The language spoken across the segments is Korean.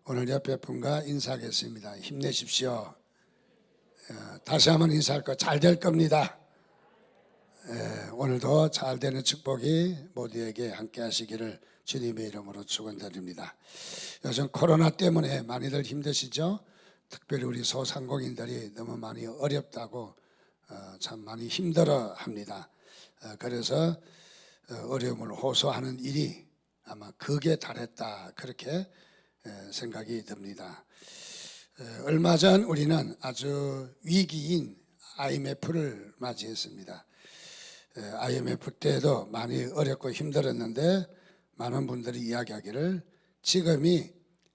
오늘 옆에 분과 인사하겠습니다. 힘내십시오. 다시 한번 인사할 거 잘 될 겁니다. 오늘도 잘 되는 축복이 모두에게 함께 하시기를 주님의 이름으로 축원드립니다. 요즘 코로나 때문에 많이들 힘드시죠? 특별히 우리 소상공인들이 너무 많이 어렵다고 참 많이 힘들어 합니다. 그래서 어려움을 호소하는 일이 아마 극에 달했다, 그렇게 생각이 듭니다. 얼마 전 우리는 아주 위기인 IMF를 맞이했습니다. IMF 때도 많이 어렵고 힘들었는데 많은 분들이 이야기하기를 지금이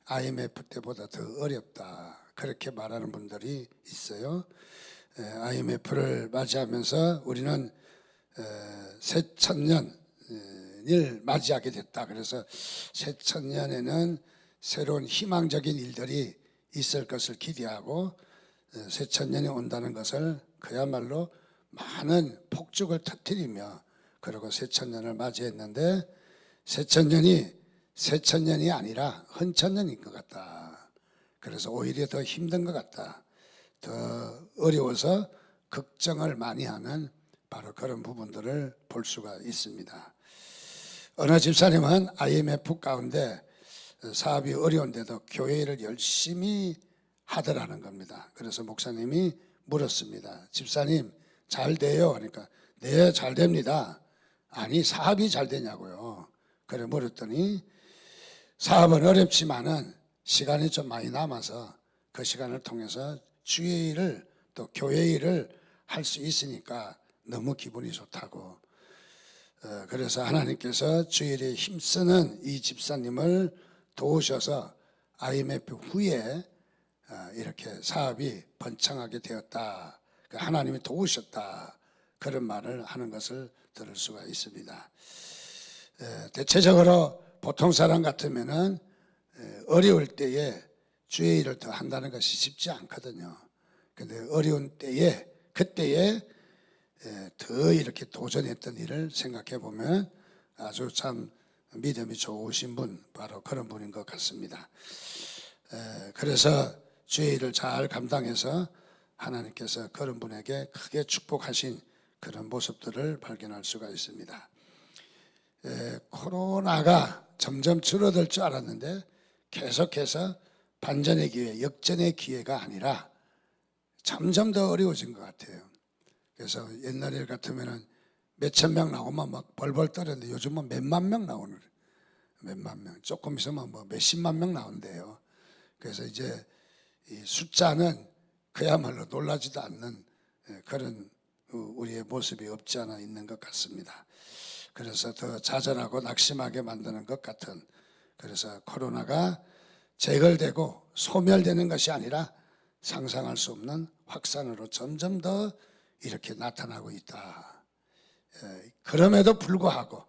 IMF 때보다 더 어렵다, 그렇게 말하는 분들이 있어요. IMF를 맞이하면서 우리는 새천년을 맞이하게 됐다. 그래서 새천년에는 새로운 희망적인 일들이 있을 것을 기대하고 새천년이 온다는 것을 그야말로 많은 폭죽을 터뜨리며 그리고 새천년을 맞이했는데 새천년이 아니라 헌천년인 것 같다. 그래서 오히려 더 힘든 것 같다. 더 어려워서 걱정을 많이 하는 바로 그런 부분들을 볼 수가 있습니다. 어느 집사님은 IMF 가운데 사업이 어려운데도 교회를 열심히 하더라는 겁니다. 그래서 목사님이 물었습니다. 집사님, 잘 돼요? 그러니까 네, 잘 됩니다. 아니, 사업이 잘 되냐고요. 그래 물었더니 사업은 어렵지만은 시간이 좀 많이 남아서 그 시간을 통해서 주의 일을 또 교회 일을 할 수 있으니까 너무 기분이 좋다고. 그래서 하나님께서 주의 일에 힘쓰는 이 집사님을 도우셔서 IMF 후에 이렇게 사업이 번창하게 되었다. 하나님이 도우셨다. 그런 말을 하는 것을 들을 수가 있습니다. 대체적으로 보통 사람 같으면은 어려울 때에 주의 일을 더 한다는 것이 쉽지 않거든요. 근데 어려운 때에, 그때에 더 이렇게 도전했던 일을 생각해 보면 아주 참 믿음이 좋으신 분, 바로 그런 분인 것 같습니다. 그래서 주의 일을 잘 감당해서 하나님께서 그런 분에게 크게 축복하신 그런 모습들을 발견할 수가 있습니다. 코로나가 점점 줄어들 줄 알았는데 계속해서 반전의 기회, 역전의 기회가 아니라 점점 더 어려워진 것 같아요. 그래서 옛날 같으면은 몇천 명 나오면 막 벌벌 떨었는데 요즘은 몇만 명 나오는, 몇만 명, 조금 있으면 뭐 몇십만 명 나온대요. 그래서 이제 이 숫자는 그야말로 놀라지도 않는 그런 우리의 모습이 없지 않아 있는 것 같습니다. 그래서 더 좌절하고 낙심하게 만드는 것 같은, 그래서 코로나가 재결되고 소멸되는 것이 아니라 상상할 수 없는 확산으로 점점 더 이렇게 나타나고 있다. 그럼에도 불구하고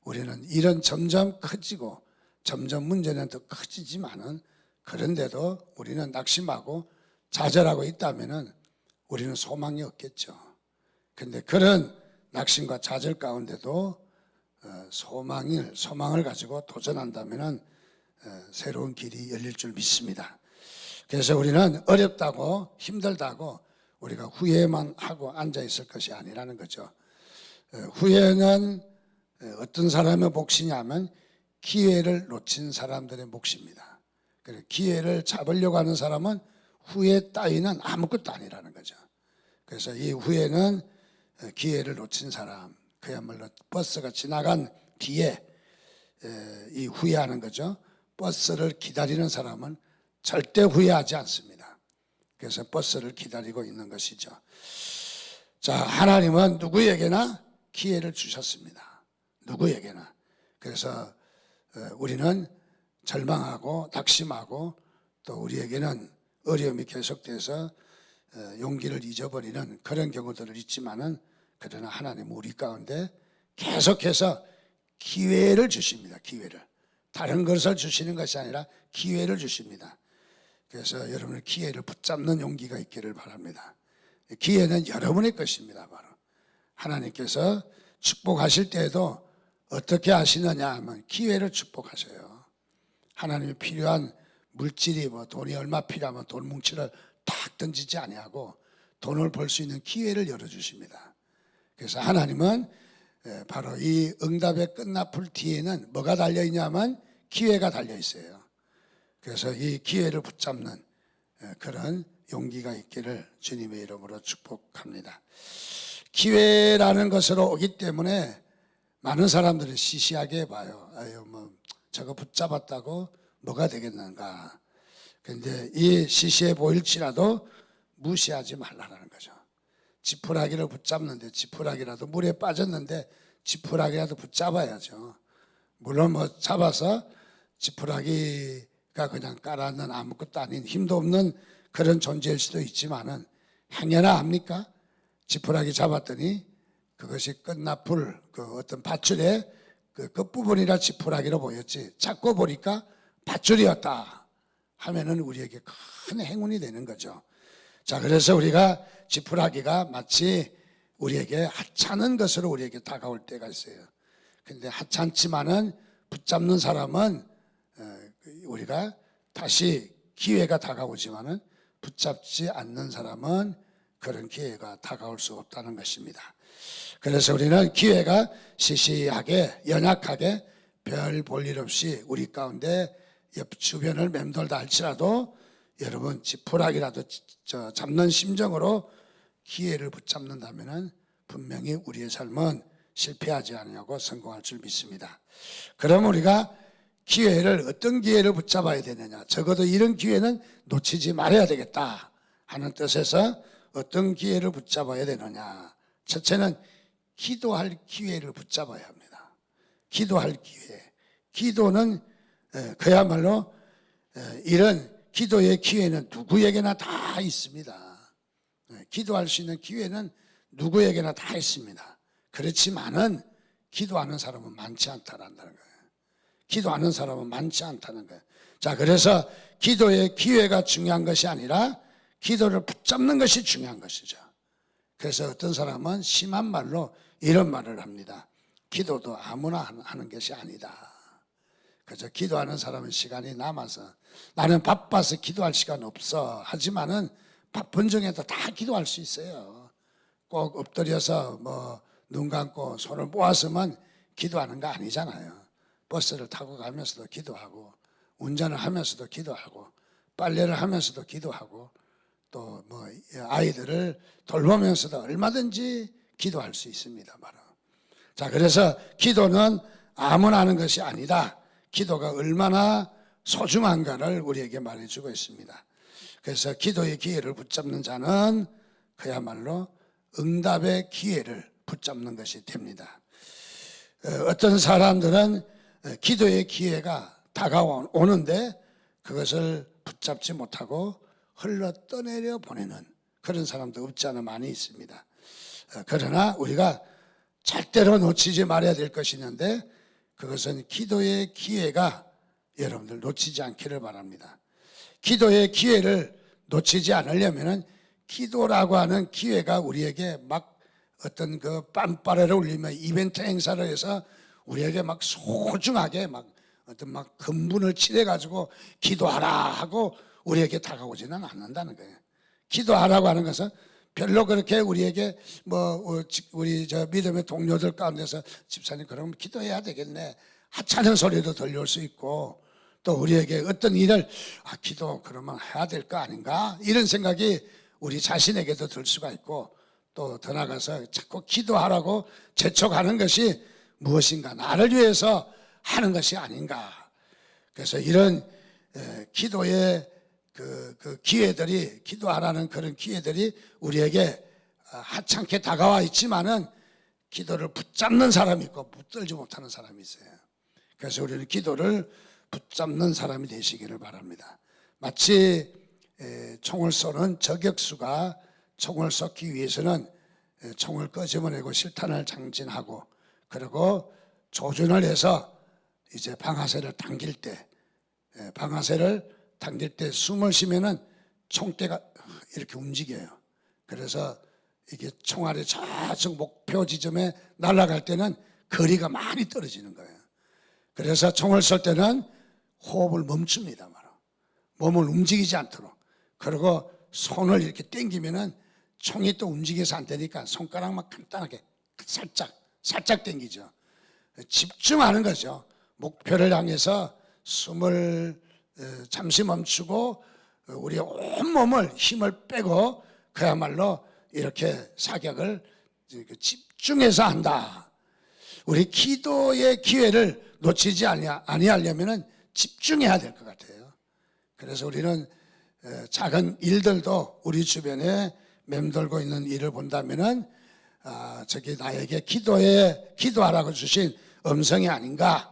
우리는 일은 점점 커지고 점점 문제는 더 커지지만은, 그런데도 우리는 낙심하고 좌절하고 있다면은 우리는 소망이 없겠죠. 근데 그런 낙심과 좌절 가운데도 소망을 가지고 도전한다면은 새로운 길이 열릴 줄 믿습니다. 그래서 우리는 어렵다고 힘들다고 우리가 후회만 하고 앉아 있을 것이 아니라는 거죠. 후회는 어떤 사람의 몫이냐면 기회를 놓친 사람들의 몫입니다. 기회를 잡으려고 하는 사람은 후회 따위는 아무것도 아니라는 거죠. 그래서 이 후회는 기회를 놓친 사람, 그야말로 버스가 지나간 뒤에 이 후회하는 거죠. 버스를 기다리는 사람은 절대 후회하지 않습니다. 그래서 버스를 기다리고 있는 것이죠. 자, 하나님은 누구에게나 기회를 주셨습니다. 누구에게나. 그래서 우리는 절망하고 낙심하고 또 우리에게는 어려움이 계속돼서 용기를 잊어버리는 그런 경우들을 있지만은, 그러나 하나님은 우리 가운데 계속해서 기회를 주십니다. 기회를. 다른 것을 주시는 것이 아니라 기회를 주십니다. 그래서 여러분의 기회를 붙잡는 용기가 있기를 바랍니다. 기회는 여러분의 것입니다. 바로 하나님께서 축복하실 때에도 어떻게 하시느냐 하면 기회를 축복하셔요. 하나님이 필요한 물질이 뭐 돈이 얼마 필요하면 돈 뭉치를 탁 던지지 아니하고 돈을 벌 수 있는 기회를 열어주십니다. 그래서 하나님은 바로 이 응답의 끝나풀 뒤에는 뭐가 달려있냐면 기회가 달려있어요. 그래서 이 기회를 붙잡는 그런 용기가 있기를 주님의 이름으로 축복합니다. 기회라는 것으로 오기 때문에 많은 사람들은 시시하게 봐요. 아유, 뭐 저거 붙잡았다고 뭐가 되겠는가. 그런데 이 시시해 보일지라도 무시하지 말라는 거죠. 지푸라기를 붙잡는데, 지푸라기라도 물에 빠졌는데 지푸라기라도 붙잡아야죠. 물론 뭐 잡아서 지푸라기가 그냥 깔아놓은 아무것도 아닌 힘도 없는 그런 존재일 수도 있지만은 행여나 합니까? 지푸라기 잡았더니 그것이 끝나풀 그 어떤 밧줄의 그 끝부분이라 지푸라기로 보였지, 잡고 보니까 밧줄이었다 하면은 우리에게 큰 행운이 되는 거죠. 자, 그래서 우리가 지푸라기가 마치 우리에게 하찮은 것으로 우리에게 다가올 때가 있어요. 근데 하찮지만은 붙잡는 사람은 우리가 다시 기회가 다가오지만은 붙잡지 않는 사람은 그런 기회가 다가올 수 없다는 것입니다. 그래서 우리는 기회가 시시하게 연약하게 별 볼 일 없이 우리 가운데 옆 주변을 맴돌다 할지라도 여러분 지푸라기라도 잡는 심정으로 기회를 붙잡는다면 분명히 우리의 삶은 실패하지 않냐고 성공할 줄 믿습니다. 그럼 우리가 기회를 어떤 기회를 붙잡아야 되느냐, 적어도 이런 기회는 놓치지 말아야 되겠다 하는 뜻에서 어떤 기회를 붙잡아야 되느냐, 첫째는 기도할 기회를 붙잡아야 합니다. 기도할 기회. 기도는 그야말로 이런 기도의 기회는 누구에게나 다 있습니다. 기도할 수 있는 기회는 누구에게나 다 있습니다. 그렇지만은 기도하는 사람은 많지 않다는 거예요. 기도하는 사람은 많지 않다는 거예요. 자, 그래서 기도의 기회가 중요한 것이 아니라 기도를 붙잡는 것이 중요한 것이죠. 그래서 어떤 사람은 심한 말로 이런 말을 합니다. 기도도 아무나 하는 것이 아니다. 그래서 기도하는 사람은 시간이 남아서, 나는 바빠서 기도할 시간 없어 하지만은 바쁜 중에도 다 기도할 수 있어요. 꼭 엎드려서 뭐 눈 감고 손을 모아서만 기도하는 거 아니잖아요. 버스를 타고 가면서도 기도하고, 운전을 하면서도 기도하고, 빨래를 하면서도 기도하고, 또 뭐 아이들을 돌보면서도 얼마든지 기도할 수 있습니다. 바로. 자, 그래서 기도는 아무나 하는 것이 아니다. 기도가 얼마나 소중한가를 우리에게 말해주고 있습니다. 그래서 기도의 기회를 붙잡는 자는 그야말로 응답의 기회를 붙잡는 것이 됩니다. 어떤 사람들은 기도의 기회가 다가오는데 그것을 붙잡지 못하고 흘러 떠내려 보내는 그런 사람도 없지 않아 많이 있습니다. 그러나 우리가 절대로 놓치지 말아야 될 것이 있는데 그것은 기도의 기회가 여러분들 놓치지 않기를 바랍니다. 기도의 기회를 놓치지 않으려면은 기도라고 하는 기회가 우리에게 막 어떤 그 빰빠레를 울리며 이벤트 행사를 해서 우리에게 막 소중하게 막 어떤 막 근분을 칠해가지고 기도하라 하고 우리에게 다가오지는 않는다는 거예요. 기도하라고 하는 것은 별로 그렇게 우리에게 뭐 우리 저 믿음의 동료들 가운데서 집사님 그러면 기도해야 되겠네 하찮은 소리도 들려올 수 있고, 또 우리에게 어떤 일을 기도 그러면 해야 될 거 아닌가 이런 생각이 우리 자신에게도 들 수가 있고, 또 더 나가서 자꾸 기도하라고 재촉하는 것이 무엇인가 나를 위해서 하는 것이 아닌가. 그래서 이런 기도의 그 기회들이, 기도하라는 그런 기회들이 우리에게 하찮게 다가와 있지만은 기도를 붙잡는 사람이 있고 붙들지 못하는 사람이 있어요. 그래서 우리는 기도를 붙잡는 사람이 되시기를 바랍니다. 마치 총을 쏘는 저격수가 총을 쏘기 위해서는 총을 끄집어내고 실탄을 장진하고 그리고 조준을 해서 이제 방아쇠를 당길 때 숨을 쉬면은 총대가 이렇게 움직여요. 그래서 이게 총알이 저쪽 목표 지점에 날아갈 때는 거리가 많이 떨어지는 거예요. 그래서 총을 쏠 때는 호흡을 멈춥니다. 몸을 움직이지 않도록. 그리고 손을 이렇게 당기면은 총이 또 움직여서 안 되니까 손가락만 간단하게 살짝 당기죠. 집중하는 거죠. 목표를 향해서 숨을 잠시 멈추고 우리 온몸을 힘을 빼고 그야말로 이렇게 사격을 집중해서 한다. 우리 기도의 기회를 놓치지 아니하려면 집중해야 될 것 같아요. 그래서 우리는 작은 일들도 우리 주변에 맴돌고 있는 일을 본다면은 저기 나에게 기도하라고 주신 음성이 아닌가.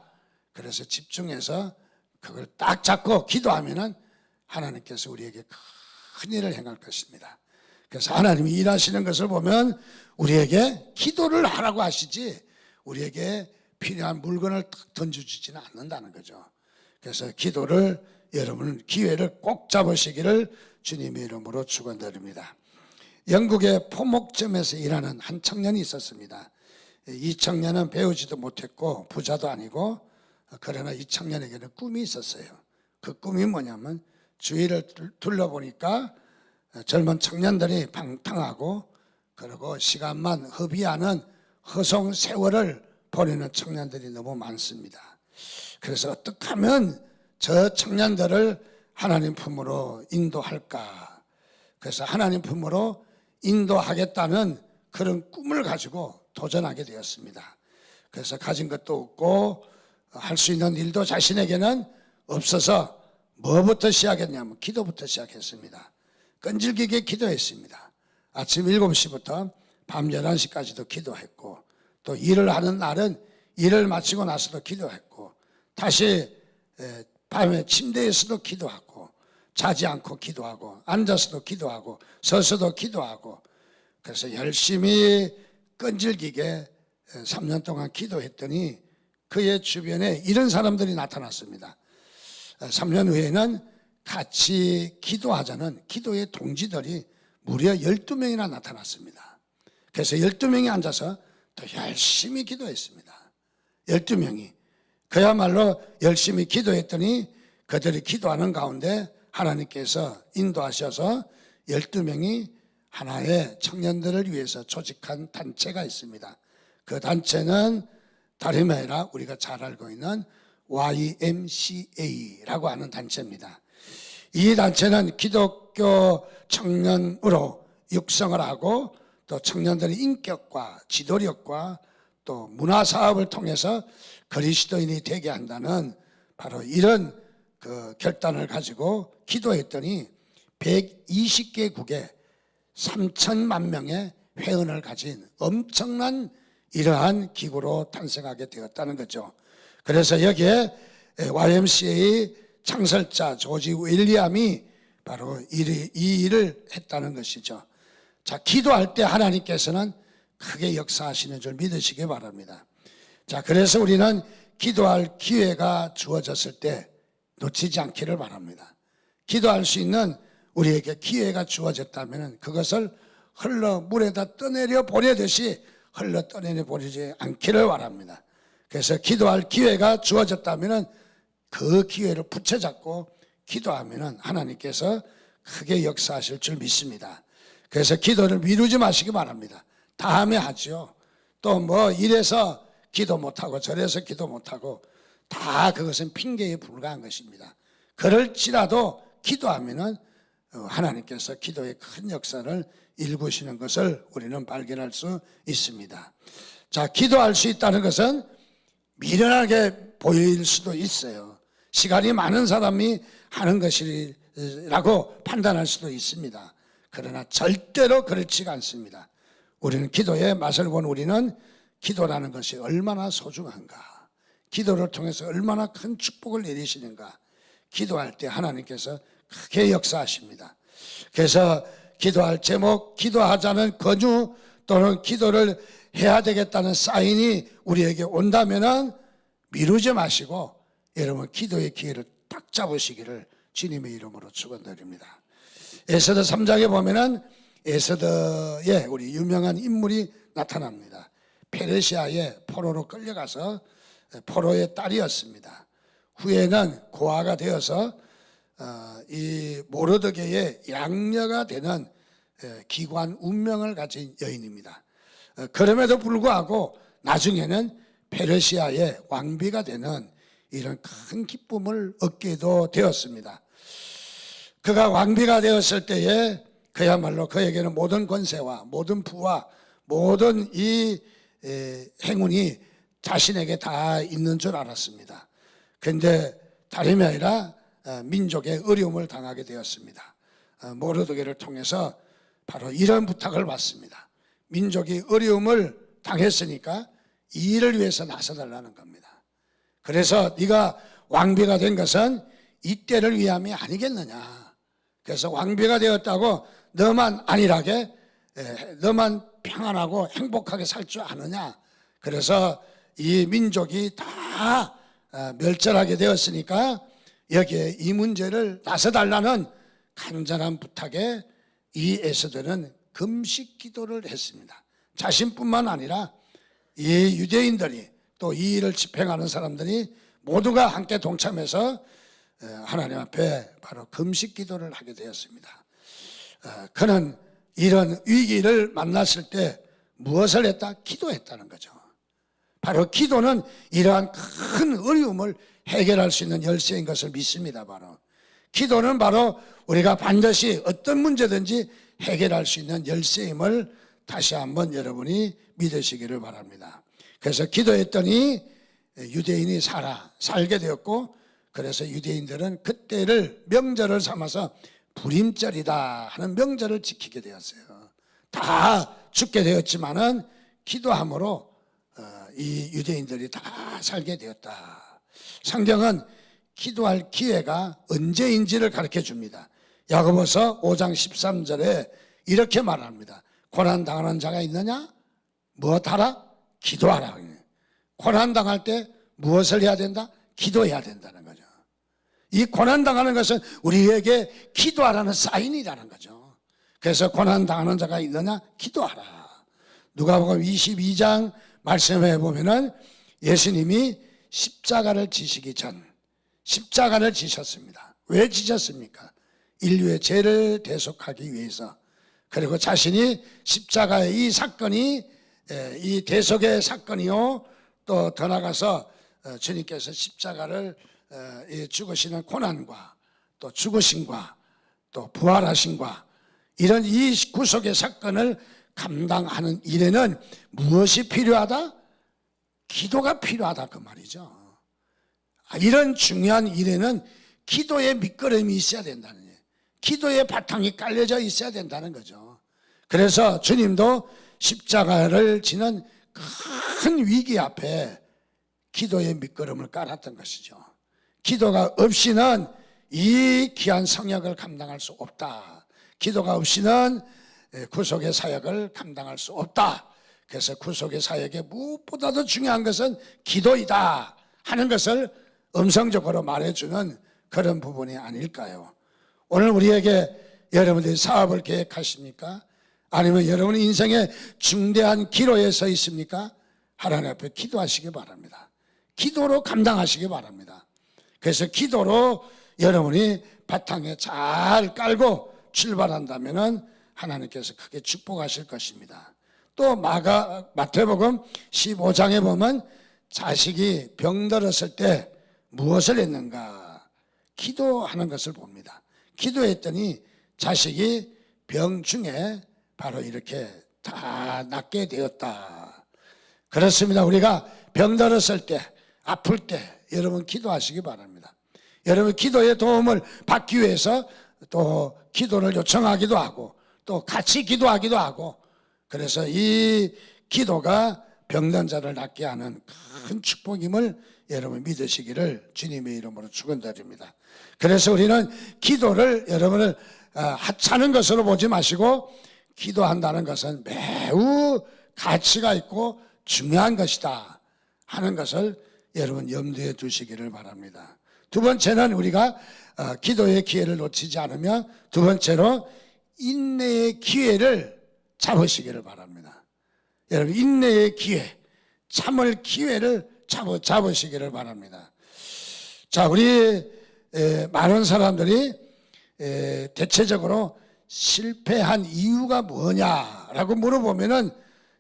그래서 집중해서 그걸 딱 잡고 기도하면은 하나님께서 우리에게 큰 일을 행할 것입니다. 그래서 하나님이 일하시는 것을 보면 우리에게 기도를 하라고 하시지 우리에게 필요한 물건을 탁 던져주지는 않는다는 거죠. 그래서 기도를 여러분 기회를 꼭 잡으시기를 주님의 이름으로 축원드립니다. 영국의 포목점에서 일하는 한 청년이 있었습니다. 이 청년은 배우지도 못했고 부자도 아니고 그러나 이 청년에게는 꿈이 있었어요. 그 꿈이 뭐냐면 주위를 둘러보니까 젊은 청년들이 방탕하고 그리고 시간만 허비하는 허송 세월을 보내는 청년들이 너무 많습니다. 그래서 어떻게 하면 저 청년들을 하나님 품으로 인도할까? 그래서 하나님 품으로 인도하겠다는 그런 꿈을 가지고 도전하게 되었습니다. 그래서 가진 것도 없고 할 수 있는 일도 자신에게는 없어서 뭐부터 시작했냐면 기도부터 시작했습니다. 끈질기게 기도했습니다. 아침 7시부터 밤 11시까지도 기도했고 또 일을 하는 날은 일을 마치고 나서도 기도했고 다시 밤에 침대에서도 기도하고 자지 않고 기도하고 앉아서도 기도하고 서서도 기도하고 그래서 열심히 끈질기게 3년 동안 기도했더니 그의 주변에 이런 사람들이 나타났습니다. 3년 후에는 같이 기도하자는 기도의 동지들이 무려 12명이나 나타났습니다. 그래서 12명이 앉아서 또 열심히 기도했습니다. 12명이 그야말로 열심히 기도했더니 그들이 기도하는 가운데 하나님께서 인도하셔서 12명이 하나의 청년들을 위해서 조직한 단체가 있습니다. 그 단체는 다름이 아니라 우리가 잘 알고 있는 YMCA라고 하는 단체입니다. 이 단체는 기독교 청년으로 육성을 하고 또 청년들의 인격과 지도력과 또 문화사업을 통해서 그리스도인이 되게 한다는 바로 이런 그 결단을 가지고 기도했더니 120개국에 3천만 명의 회원을 가진 엄청난 이러한 기구로 탄생하게 되었다는 거죠. 그래서 여기에 YMCA 창설자 조지 윌리엄이 바로 이 일을 했다는 것이죠. 자, 기도할 때 하나님께서는 크게 역사하시는 줄 믿으시기 바랍니다. 자, 그래서 우리는 기도할 기회가 주어졌을 때 놓치지 않기를 바랍니다. 기도할 수 있는 우리에게 기회가 주어졌다면 그것을 흘러 물에다 떠내려 보내듯이 흘러 떠내려 보내지 않기를 바랍니다. 그래서 기도할 기회가 주어졌다면 그 기회를 붙여잡고 기도하면 하나님께서 크게 역사하실 줄 믿습니다. 그래서 기도를 미루지 마시기 바랍니다. 다음에 하죠. 또 뭐 이래서 기도 못하고 저래서 기도 못하고 다 그것은 핑계에 불과한 것입니다. 그럴지라도 기도하면은 하나님께서 기도의 큰 역사를 일구시는 것을 우리는 발견할 수 있습니다. 자, 기도할 수 있다는 것은 미련하게 보일 수도 있어요. 시간이 많은 사람이 하는 것이라고 판단할 수도 있습니다. 그러나 절대로 그렇지가 않습니다. 우리는 기도의 맛을 본 우리는 기도라는 것이 얼마나 소중한가, 기도를 통해서 얼마나 큰 축복을 내리시는가, 기도할 때 하나님께서 크게 역사하십니다. 그래서 기도할 제목, 기도하자는 권유 또는 기도를 해야 되겠다는 사인이 우리에게 온다면은 미루지 마시고 여러분 기도의 기회를 딱 잡으시기를 주님의 이름으로 축원드립니다. 에스더 3장에 보면은 에스더의 우리 유명한 인물이 나타납니다. 페르시아의 포로로 끌려가서 포로의 딸이었습니다. 후에는 고아가 되어서 이 모르드게의 양녀가 되는 기관 운명을 가진 여인입니다. 그럼에도 불구하고 나중에는 페르시아의 왕비가 되는 이런 큰 기쁨을 얻게도 되었습니다. 그가 왕비가 되었을 때에 그야말로 그에게는 모든 권세와 모든 부와 모든 이 행운이 자신에게 다 있는 줄 알았습니다. 그런데 다름이 아니라 민족의 어려움을 당하게 되었습니다. 모르드게를 통해서 바로 이런 부탁을 받습니다. 민족이 어려움을 당했으니까 이 일을 위해서 나서달라는 겁니다. 그래서 네가 왕비가 된 것은 이때를 위함이 아니겠느냐. 그래서 왕비가 되었다고 너만 안일하게, 너만 평안하고 행복하게 살 줄 아느냐. 그래서 이 민족이 다 멸절하게 되었으니까 여기에 이 문제를 나서달라는 간절한 부탁에 이 에스더는 금식 기도를 했습니다. 자신뿐만 아니라 이 유대인들이 또 이 일을 집행하는 사람들이 모두가 함께 동참해서 하나님 앞에 바로 금식 기도를 하게 되었습니다. 그는 이런 위기를 만났을 때 무엇을 했다? 기도했다는 거죠. 바로 기도는 이러한 큰 어려움을 해결할 수 있는 열쇠인 것을 믿습니다. 바로 기도는 바로 우리가 반드시 어떤 문제든지 해결할 수 있는 열쇠임을 다시 한번 여러분이 믿으시기를 바랍니다. 그래서 기도했더니 유대인이 살게 되었고, 그래서 유대인들은 그때를 명절을 삼아서 불임절이다 하는 명절을 지키게 되었어요. 다 죽게 되었지만은 기도함으로 이 유대인들이 다 살게 되었다. 성경은 기도할 기회가 언제인지를 가르쳐 줍니다. 야고보서 5장 13절에 이렇게 말합니다. 고난당하는 자가 있느냐? 무엇하라? 기도하라. 고난당할 때 무엇을 해야 된다? 기도해야 된다는 거죠. 이 고난당하는 것은 우리에게 기도하라는 사인이라는 거죠. 그래서 고난당하는 자가 있느냐? 기도하라. 누가복음 22장 말씀해 보면은 예수님이 십자가를 지시기 전 십자가를 지셨습니다. 왜 지셨습니까? 인류의 죄를 대속하기 위해서. 그리고 자신이 십자가의 이 사건이 이 대속의 사건이요, 또 더 나가서 주님께서 십자가를 죽으시는 고난과 또 죽으심과 또 부활하심과 이런 이 구속의 사건을 감당하는 일에는 무엇이 필요하다? 기도가 필요하다 그 말이죠. 이런 중요한 일에는 기도의 밑거름이 있어야 된다는 거예요. 기도의 바탕이 깔려져 있어야 된다는 거죠. 그래서 주님도 십자가를 지는 큰 위기 앞에 기도의 밑거름을 깔았던 것이죠. 기도가 없이는 이 귀한 성역을 감당할 수 없다. 기도가 없이는 구속의 사역을 감당할 수 없다. 그래서 구속의 사역에 무엇보다도 중요한 것은 기도이다 하는 것을 음성적으로 말해주는 그런 부분이 아닐까요? 오늘 우리에게 여러분들이 사업을 계획하십니까? 아니면 여러분의 인생에 중대한 기로에 서 있습니까? 하나님 앞에 기도하시기 바랍니다. 기도로 감당하시기 바랍니다. 그래서 기도로 여러분이 바탕에 잘 깔고 출발한다면 하나님께서 크게 축복하실 것입니다. 또 마태복음 15장에 보면 자식이 병들었을 때 무엇을 했는가? 기도하는 것을 봅니다. 기도했더니 자식이 병 중에 바로 이렇게 다 낫게 되었다. 그렇습니다. 우리가 병들었을 때, 아플 때 여러분 기도하시기 바랍니다. 여러분 기도의 도움을 받기 위해서 또 기도를 요청하기도 하고 또 같이 기도하기도 하고, 그래서 이 기도가 병든 자를 낫게 하는 큰 축복임을 여러분 믿으시기를 주님의 이름으로 축원드립니다. 그래서 우리는 기도를 여러분을 하찮은 것으로 보지 마시고 기도한다는 것은 매우 가치가 있고 중요한 것이다 하는 것을 여러분 염두에 두시기를 바랍니다. 두 번째는 우리가 기도의 기회를 놓치지 않으면 두 번째로 인내의 기회를 잡으시기를 바랍니다. 여러분 인내의 기회, 참을 기회를 잡으시기를 바랍니다. 자, 우리 많은 사람들이 대체적으로 실패한 이유가 뭐냐라고 물어보면은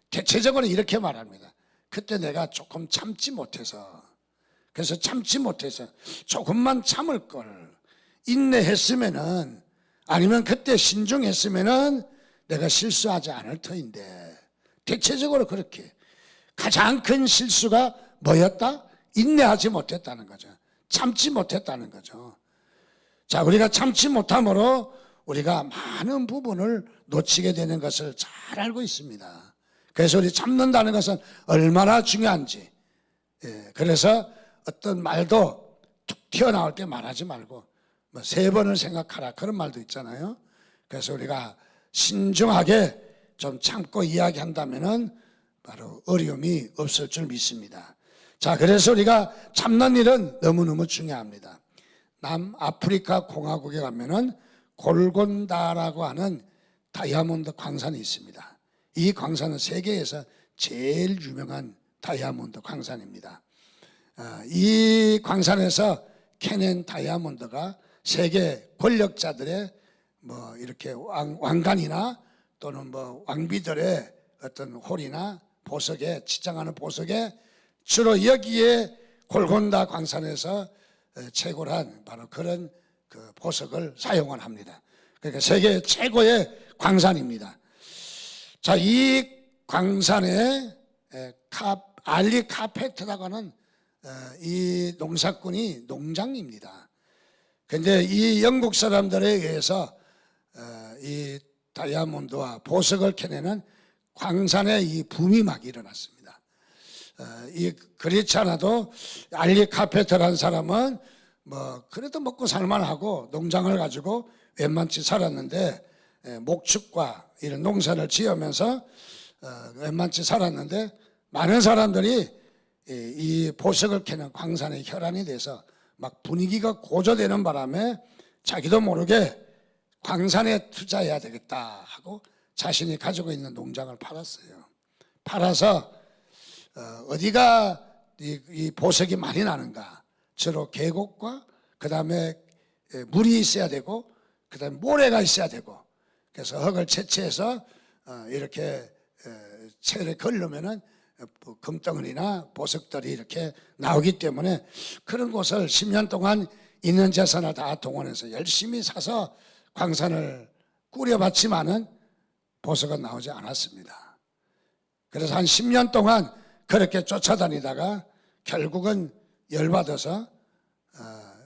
대체적으로 이렇게 말합니다. 그때 내가 조금 참지 못해서, 그래서 참지 못해서 조금만 참을 걸 인내했으면은, 아니면 그때 신중했으면은 내가 실수하지 않을 터인데, 대체적으로 그렇게 가장 큰 실수가 뭐였다? 인내하지 못했다는 거죠. 참지 못했다는 거죠. 자, 우리가 참지 못함으로 우리가 많은 부분을 놓치게 되는 것을 잘 알고 있습니다. 그래서 우리 참는다는 것은 얼마나 중요한지. 그래서 어떤 말도 툭 튀어나올 때 말하지 말고 뭐 3번을 생각하라, 그런 말도 있잖아요. 그래서 우리가 신중하게 좀 참고 이야기한다면은 바로 어려움이 없을 줄 믿습니다. 자, 그래서 우리가 참는 일은 너무너무 중요합니다. 남아프리카 공화국에 가면은 골곤다라고 하는 다이아몬드 광산이 있습니다. 이 광산은 세계에서 제일 유명한 다이아몬드 광산입니다. 이 광산에서 캐낸 다이아몬드가 세계 권력자들의 뭐 이렇게 왕관이나 또는 뭐 왕비들의 어떤 홀이나 보석에, 치장하는 보석에 주로 여기에 골곤다 광산에서 채굴한 바로 그런 그 보석을 사용을 합니다. 그러니까 세계 최고의 광산입니다. 자, 이 광산에 알리 카페트라고 하는 이 농사꾼이 농장입니다. 그런데 이 영국 사람들에 의해서 이 다이아몬드와 보석을 캐내는 광산에 이 붐이 막 일어났습니다. 그렇지 않아도 알리 카페터라는 사람은 뭐 그래도 먹고 살만하고 농장을 가지고 웬만치 살았는데, 목축과 이런 농사를 지으면서 웬만치 살았는데, 많은 사람들이 이 보석을 캐는 광산에 혈안이 돼서 막 분위기가 고조되는 바람에 자기도 모르게 광산에 투자해야 되겠다 하고 자신이 가지고 있는 농장을 팔았어요. 팔아서 어디가 이 보석이 많이 나는가? 주로 계곡과 그 다음에 물이 있어야 되고 그 다음에 모래가 있어야 되고, 그래서 흙을 채취해서 이렇게 채를 걸르면은 금덩어리나 보석들이 이렇게 나오기 때문에 그런 곳을 10년 동안 있는 재산을 다 동원해서 열심히 사서 광산을 꾸려봤지만은 보석은 나오지 않았습니다. 그래서 한 10년 동안 그렇게 쫓아다니다가 결국은 열받아서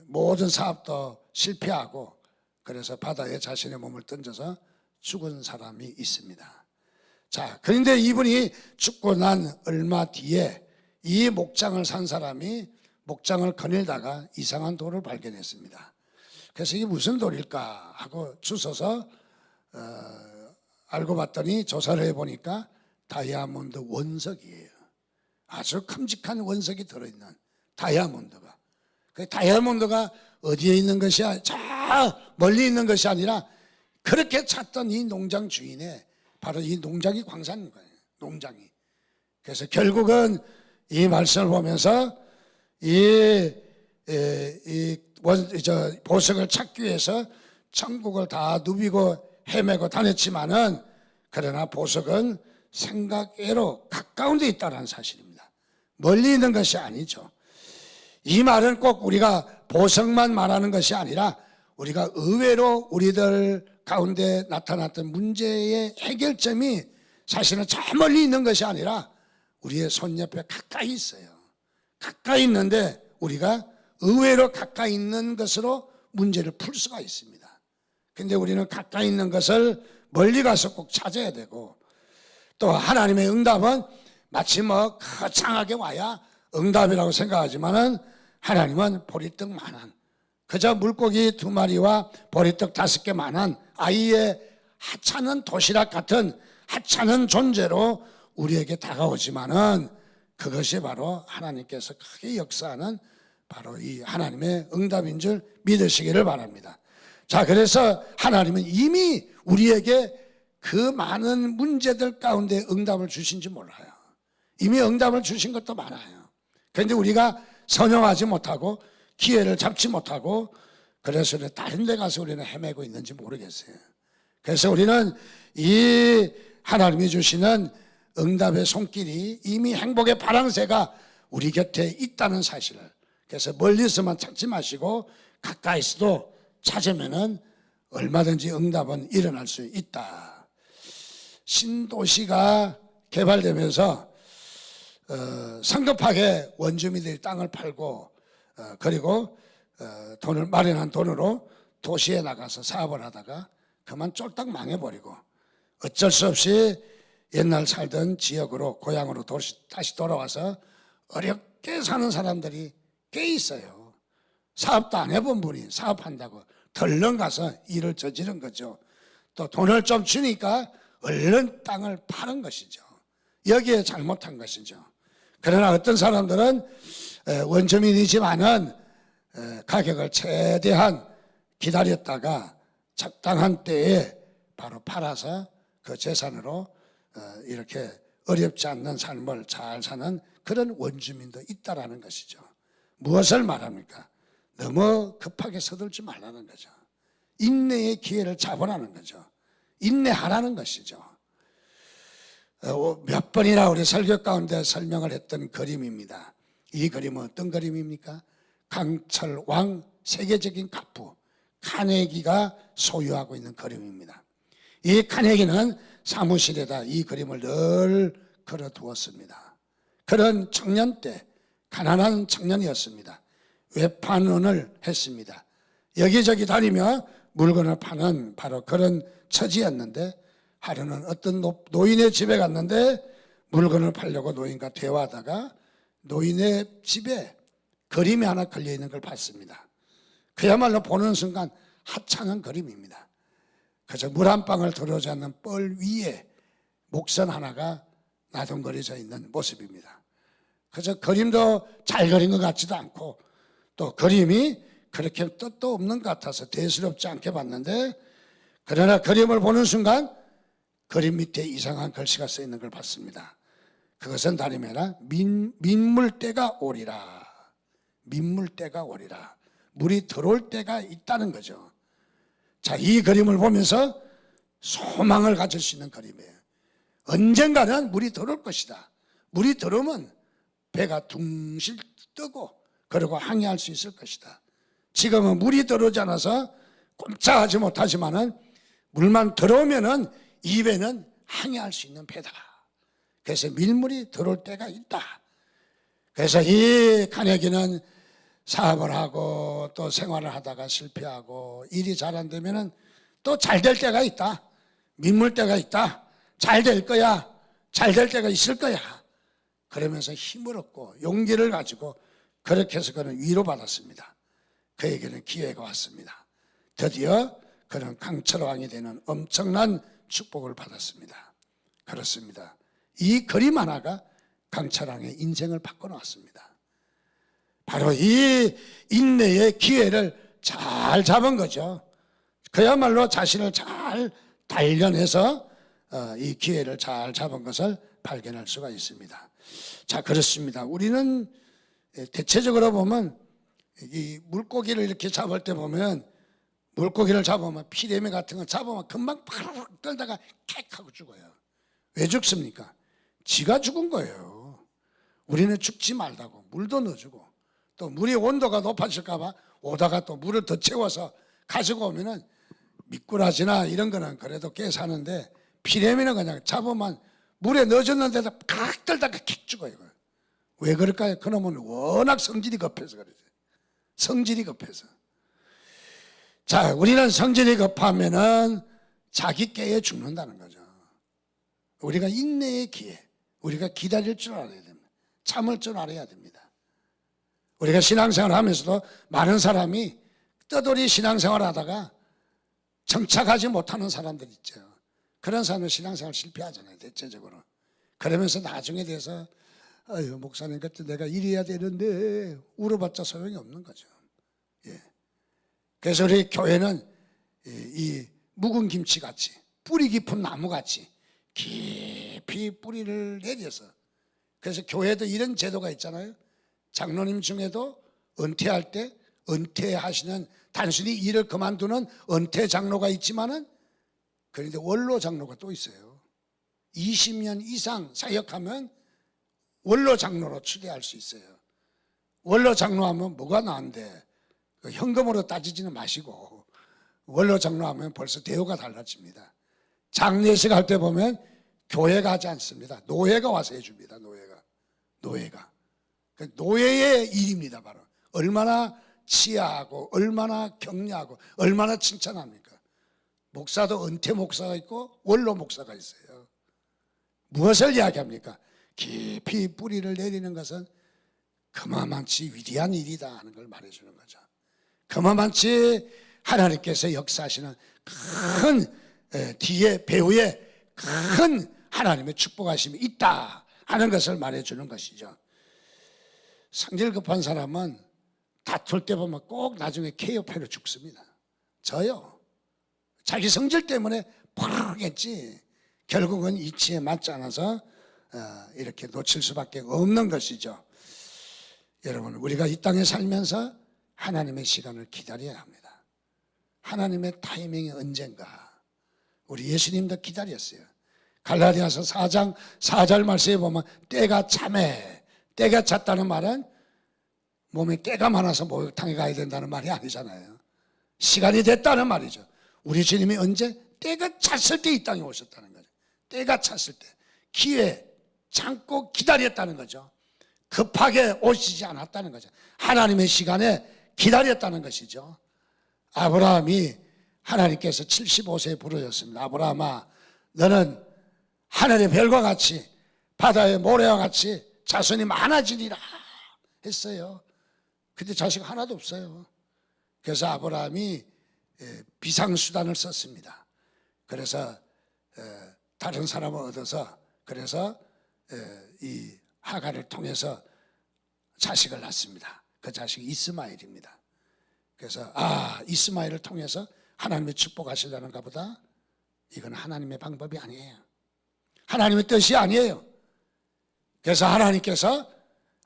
모든 사업도 실패하고, 그래서 바다에 자신의 몸을 던져서 죽은 사람이 있습니다. 자, 그런데 이분이 죽고 난 얼마 뒤에 이 목장을 산 사람이 목장을 거닐다가 이상한 돌을 발견했습니다. 그래서 이게 무슨 돌일까 하고 주워서 알고 봤더니 조사를 해보니까 다이아몬드 원석이에요. 아주 큼직한 원석이 들어있는 다이아몬드가. 그 다이아몬드가 어디에 있는 것이, 저 멀리 있는 것이 아니라 그렇게 찾던 이 농장 주인의 바로 이 농장이 광산인 거예요. 농장이. 그래서 결국은 이 말씀을 보면서 보석을 찾기 위해서 천국을 다 누비고 헤매고 다녔지만은, 그러나 보석은 생각외로 가까운 데 있다는 사실입니다. 멀리 있는 것이 아니죠. 이 말은 꼭 우리가 보석만 말하는 것이 아니라 우리가 의외로 우리들 가운데 나타났던 문제의 해결점이 사실은 저 멀리 있는 것이 아니라 우리의 손 옆에 가까이 있어요. 가까이 있는데 우리가 의외로 가까이 있는 것으로 문제를 풀 수가 있습니다. 근데 우리는 가까이 있는 것을 멀리 가서 꼭 찾아야 되고, 또 하나님의 응답은 마치 뭐 거창하게 와야 응답이라고 생각하지만은 하나님은 보리떡만한, 그저 물고기 2마리와 보리떡 5개만한 아이의 하찮은 도시락 같은 하찮은 존재로 우리에게 다가오지만은, 그것이 바로 하나님께서 크게 역사하는 바로 이 하나님의 응답인 줄 믿으시기를 바랍니다. 자, 그래서 하나님은 이미 우리에게 그 많은 문제들 가운데 응답을 주신지 몰라요. 이미 응답을 주신 것도 많아요. 그런데 우리가 선용하지 못하고 기회를 잡지 못하고 그래서 다른 데 가서 우리는 헤매고 있는지 모르겠어요. 그래서 우리는 이 하나님이 주시는 응답의 손길이 이미 행복의 파랑새가 우리 곁에 있다는 사실을, 그래서 멀리서만 찾지 마시고 가까이서도 찾으면은 얼마든지 응답은 일어날 수 있다. 신도시가 개발되면서 성급하게 원주민들이 땅을 팔고 그리고 돈을 마련한 돈으로 도시에 나가서 사업을 하다가 그만 쫄딱 망해버리고 어쩔 수 없이 옛날 살던 지역으로 고향으로 다시 돌아와서 어렵게 사는 사람들이 꽤 있어요. 사업도 안 해본 분이 사업한다고 덜렁 가서 일을 저지른 거죠. 또 돈을 좀 주니까 얼른 땅을 파는 것이죠. 여기에 잘못한 것이죠. 그러나 어떤 사람들은 원주민이지만은 가격을 최대한 기다렸다가 적당한 때에 바로 팔아서 그 재산으로 이렇게 어렵지 않는 삶을 잘 사는 그런 원주민도 있다라는 것이죠. 무엇을 말합니까? 너무 급하게 서둘지 말라는 거죠. 인내의 기회를 잡으라는 거죠. 인내하라는 것이죠. 몇 번이나 우리 설교 가운데 설명을 했던 그림입니다. 이 그림은 어떤 그림입니까? 강철 왕 세계적인 가부 카네기가 소유하고 있는 그림입니다. 이 카네기는 사무실에다 이 그림을 늘 걸어두었습니다. 그런 청년 때 가난한 청년이었습니다. 외판원을 했습니다. 여기저기 다니며 물건을 파는 바로 그런 처지였는데, 하루는 어떤 노인의 집에 갔는데 물건을 팔려고 노인과 대화하다가 노인의 집에 그림이 하나 걸려있는 걸 봤습니다. 그야말로 보는 순간 하찮은 그림입니다. 그저 물 한 방울 들어오지 않는 뻘 위에 목선 하나가 나동거려져 있는 모습입니다. 그저 그림도 잘 그린 것 같지도 않고 또 그림이 그렇게 뜻도 없는 것 같아서 대수롭지 않게 봤는데, 그러나 그림을 보는 순간 그림 밑에 이상한 글씨가 써 있는 걸 봤습니다. 그것은 다름이 아니라 민물때가 오리라. 민물때가 오리라. 물이 들어올 때가 있다는 거죠. 자, 이 그림을 보면서 소망을 가질 수 있는 그림이에요. 언젠가는 물이 들어올 것이다. 물이 들어오면 배가 둥실 뜨고 그리고 항해할 수 있을 것이다. 지금은 물이 들어오지 않아서 꼼짝하지 못하지만은 물만 들어오면은 이 배는 항해할 수 있는 배다. 그래서 밀물이 들어올 때가 있다. 그래서 이 카네기는 사업을 하고 또 생활을 하다가 실패하고 일이 잘 안 되면은 또 잘 될 때가 있다. 민물 때가 있다. 잘 될 거야. 잘 될 때가 있을 거야. 그러면서 힘을 얻고 용기를 가지고 그렇게 해서 그는 위로받았습니다. 그에게는 기회가 왔습니다. 드디어 그는 강철왕이 되는 엄청난 축복을 받았습니다. 그렇습니다. 이 그림 하나가 강철왕의 인생을 바꿔놓았습니다. 바로 이 인내의 기회를 잘 잡은 거죠. 그야말로 자신을 잘 단련해서 이 기회를 잘 잡은 것을 발견할 수가 있습니다. 자, 그렇습니다. 우리는 대체적으로 보면 이 물고기를 이렇게 잡을 때 보면 물고기를 잡으면 피레미 같은 거 잡으면 금방 파르륵 떨다가 객 하고 죽어요. 왜 죽습니까? 지가 죽은 거예요. 우리는 죽지 말라고 물도 넣어주고 또 물의 온도가 높아질까 봐 오다가 또 물을 더 채워서 가지고 오면은 미꾸라지나 이런 거는 그래도 꽤 사는데 피레미는 그냥 잡으면 물에 넣어줬는데도 칵 떨다가 킥 죽어요. 왜 그럴까요? 그놈은 워낙 성질이 급해서 그러죠. 성질이 급해서. 자, 우리는 성질이 급하면은 자기 깨에 죽는다는 거죠. 우리가 인내의 기회, 우리가 기다릴 줄 알아야 됩니다. 참을 줄 알아야 됩니다. 우리가 신앙생활을 하면서도 많은 사람이 떠돌이 신앙생활을 하다가 정착하지 못하는 사람들 있죠. 그런 사람은 신앙생활 실패하잖아요, 대체적으로. 그러면서 나중에 돼서 아유, 목사님 같은 내가 이래야 되는데 울어봤자 소용이 없는 거죠. 예. 그래서 우리 교회는 이 묵은 김치 같이 뿌리 깊은 나무 같이 깊이 뿌리를 내려서, 그래서 교회도 이런 제도가 있잖아요. 장로님 중에도 은퇴할 때 은퇴하시는 단순히 일을 그만두는 은퇴 장로가 있지만은, 그런데 원로 장로가 또 있어요. 20년 이상 사역하면 원로 장로로 추대할 수 있어요. 원로 장로하면 뭐가 나은데, 현금으로 따지지는 마시고 원로 장로하면 벌써 대우가 달라집니다. 장례식 할 때 보면 교회가 하지 않습니다. 노예가 와서 해줍니다. 노예가. 노예의 일입니다. 바로 얼마나 치하하고 얼마나 격려하고 얼마나 칭찬합니까? 목사도 은퇴 목사가 있고 원로 목사가 있어요. 무엇을 이야기합니까? 깊이 뿌리를 내리는 것은 그만치 위대한 일이다 하는 걸 말해주는 거죠. 그만치 하나님께서 역사하시는 큰 뒤에 배후에 큰 하나님의 축복하심이 있다 하는 것을 말해주는 것이죠. 성질 급한 사람은 다툴 때 보면 꼭 나중에 KO패로 죽습니다. 저요. 자기 성질 때문에 푸르겠지. 결국은 이치에 맞지 않아서 이렇게 놓칠 수밖에 없는 것이죠. 여러분, 우리가 이 땅에 살면서 하나님의 시간을 기다려야 합니다. 하나님의 타이밍이 언젠가. 우리 예수님도 기다렸어요. 갈라디아서 4장 4절 말씀에 보면 때가 차매, 때가 찼다는 말은 몸에 때가 많아서 목욕탕에 가야 된다는 말이 아니잖아요. 시간이 됐다는 말이죠. 우리 주님이 언제? 때가 찼을 때 이 땅에 오셨다는 거죠. 때가 찼을 때 기회 참고 기다렸다는 거죠. 급하게 오시지 않았다는 거죠. 하나님의 시간에 기다렸다는 것이죠. 아브라함이 하나님께서 75세에 부르셨습니다. 아브라함아, 너는 하늘의 별과 같이 바다의 모래와 같이 자손이 많아지리라 했어요. 근데 자식 하나도 없어요. 그래서 아브라함이 비상수단을 썼습니다. 그래서 다른 사람을 얻어서, 그래서 이 하갈을 통해서 자식을 낳습니다. 그 자식이 이스마엘입니다. 그래서 이스마엘을 통해서 하나님의 축복하시려는가 보다. 이건 하나님의 방법이 아니에요. 하나님의 뜻이 아니에요. 그래서 하나님께서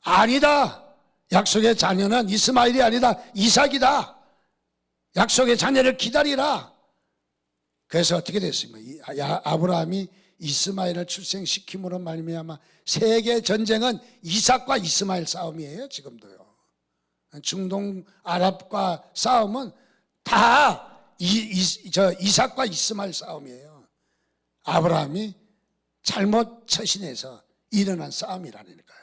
아니다, 약속의 자녀는 이스마엘이 아니다, 이삭이다. 약속의 자녀를 기다리라. 그래서 어떻게 됐습니까? 아브라함이 이스마엘을 출생시킴으로 말미암아 세계 전쟁은 이삭과 이스마엘 싸움이에요. 지금도요. 중동 아랍과 싸움은 다 이삭과 이스마엘 싸움이에요. 아브라함이 잘못 처신해서 일어난 싸움이라니까요.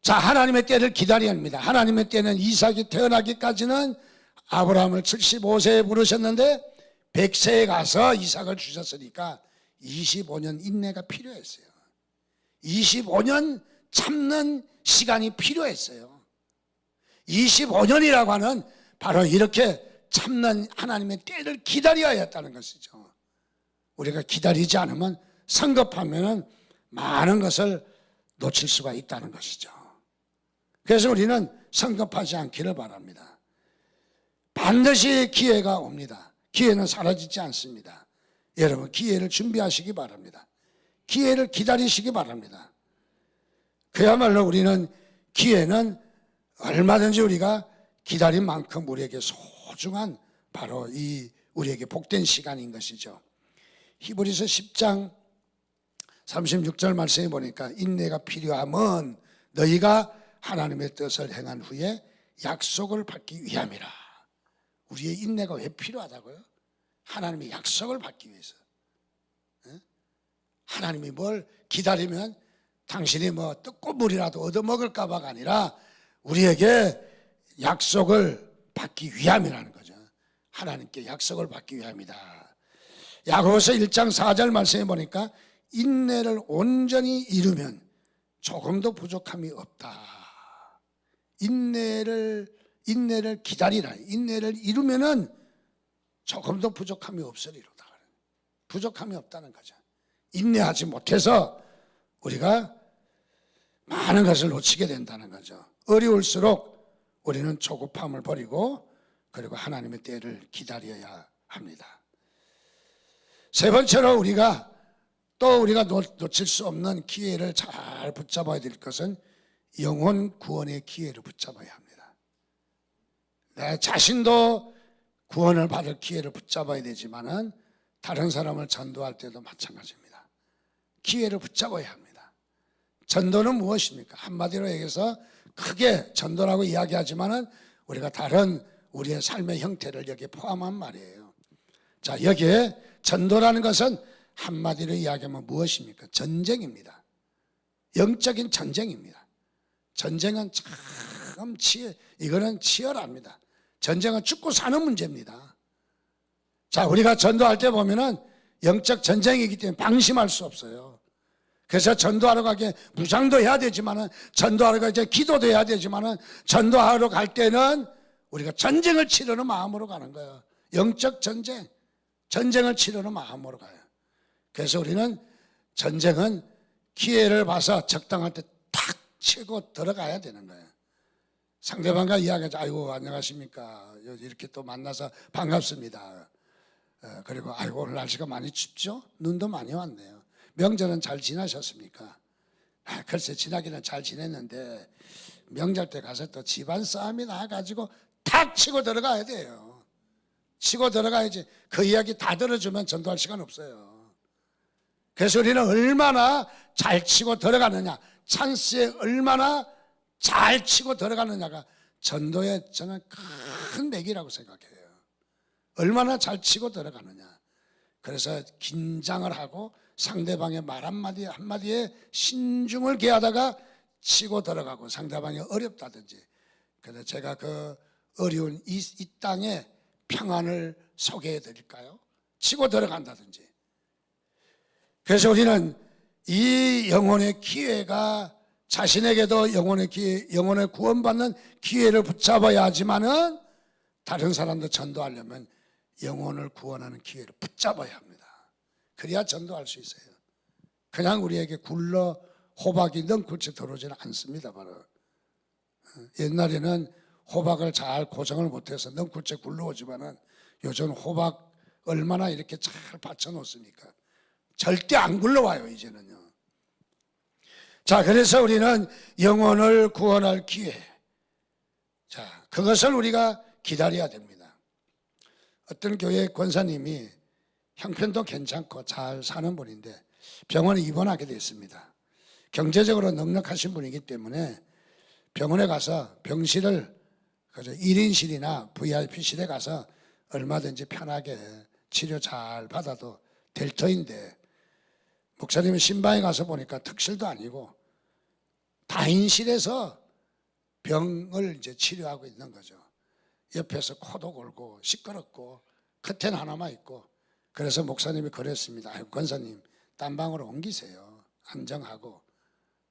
자, 하나님의 때를 기다려야 합니다. 하나님의 때는 이삭이 태어나기까지는 아브라함을 75세에 부르셨는데 100세에 가서 이삭을 주셨으니까 25년 인내가 필요했어요. 25년 참는 시간이 필요했어요. 25년이라고 하는 바로 이렇게 참는 하나님의 때를 기다려야 했다는 것이죠. 우리가 기다리지 않으면 성급하면 많은 것을 놓칠 수가 있다는 것이죠. 그래서 우리는 성급하지 않기를 바랍니다. 반드시 기회가 옵니다. 기회는 사라지지 않습니다. 여러분, 기회를 준비하시기 바랍니다. 기회를 기다리시기 바랍니다. 그야말로 우리는 기회는 얼마든지 우리가 기다린 만큼 우리에게 소중한 바로 이 우리에게 복된 시간인 것이죠. 히브리서 10장 36절 말씀에 보니까 인내가 필요함은 너희가 하나님의 뜻을 행한 후에 약속을 받기 위함이라. 우리의 인내가 왜 필요하다고요? 하나님의 약속을 받기 위해서. 하나님이 뭘 기다리면 당신이 뭐 떡고물이라도 얻어먹을까 봐가 아니라 우리에게 약속을 받기 위함이라는 거죠. 하나님께 약속을 받기 위함이다. 야고보서 1장 4절 말씀에 보니까 인내를 온전히 이루면 조금도 부족함이 없다. 인내를 기다리라. 인내를 이루면은 조금도 부족함이 없으리로다. 부족함이 없다는 거죠. 인내하지 못해서 우리가 많은 것을 놓치게 된다는 거죠. 어려울수록 우리는 조급함을 버리고 그리고 하나님의 때를 기다려야 합니다. 세 번째로 우리가 놓칠 수 없는 기회를 잘 붙잡아야 될 것은 영혼 구원의 기회를 붙잡아야 합니다. 내 자신도 구원을 받을 기회를 붙잡아야 되지만은 다른 사람을 전도할 때도 마찬가지입니다. 기회를 붙잡아야 합니다. 전도는 무엇입니까? 한마디로 얘기해서 크게 전도라고 이야기하지만은 우리가 다른 우리의 삶의 형태를 여기에 포함한 말이에요. 자, 여기에 전도라는 것은 한마디로 이야기하면 무엇입니까? 전쟁입니다. 영적인 전쟁입니다. 전쟁은 참 이거는 치열합니다. 전쟁은 죽고 사는 문제입니다. 자, 우리가 전도할 때 보면은 영적 전쟁이기 때문에 방심할 수 없어요. 그래서 전도하러 가게 무장도 해야 되지만은, 전도하러 가게 기도도 해야 되지만은, 전도하러 갈 때는 우리가 전쟁을 치르는 마음으로 가는 거예요. 영적 전쟁, 전쟁을 치르는 마음으로 가요. 그래서 우리는 전쟁은 기회를 봐서 적당할 때 탁 치고 들어가야 되는 거예요. 상대방과 이야기하자. 아이고 안녕하십니까, 이렇게 또 만나서 반갑습니다. 그리고 아이고 오늘 날씨가 많이 춥죠? 눈도 많이 왔네요. 명절은 잘 지나셨습니까? 글쎄 지나기는 잘 지냈는데 명절 때 가서 또 집안 싸움이 나가지고 탁 치고 들어가야 돼요. 치고 들어가야지. 그 이야기 다 들어주면 전도할 시간 없어요. 그래서 우리는 얼마나 잘 치고 들어가느냐, 찬스에 얼마나 잘 치고 들어가느냐가 전도의 저는 큰 맥이라고 생각해요. 얼마나 잘 치고 들어가느냐. 그래서 긴장을 하고 상대방의 말 한마디에 신중을 기하다가 치고 들어가고, 상대방이 어렵다든지, 그래서 제가 그 어려운 이 땅에 평안을 소개해 드릴까요? 치고 들어간다든지. 그래서 우리는 이 영혼의 기회가, 자신에게도 영혼의 기회, 영혼의 구원받는 기회를 붙잡아야 하지만은 다른 사람도 전도하려면 영혼을 구원하는 기회를 붙잡아야 합니다. 그래야 전도할 수 있어요. 그냥 우리에게 굴러 호박이 넝쿨째 들어오지는 않습니다. 바로 옛날에는 호박을 잘 고정을 못해서 넝쿨째 굴러오지만은 요즘 호박 얼마나 이렇게 잘 받쳐 놓습니까? 절대 안 굴러와요 이제는요. 자, 그래서 우리는 영혼을 구원할 기회, 자, 그것을 우리가 기다려야 됩니다. 어떤 교회 권사님이 형편도 괜찮고 잘 사는 분인데 병원에 입원하게 됐습니다. 경제적으로 넉넉하신 분이기 때문에 병원에 가서 병실을 1인실이나 VIP실에 가서 얼마든지 편하게 치료 잘 받아도 될 터인데, 목사님이 신방에 가서 보니까 특실도 아니고 다인실에서 병을 이제 치료하고 있는 거죠. 옆에서 코도 골고 시끄럽고 커튼 하나만 있고. 그래서 목사님이 그랬습니다. 아이고, 권사님 딴 방으로 옮기세요. 안정하고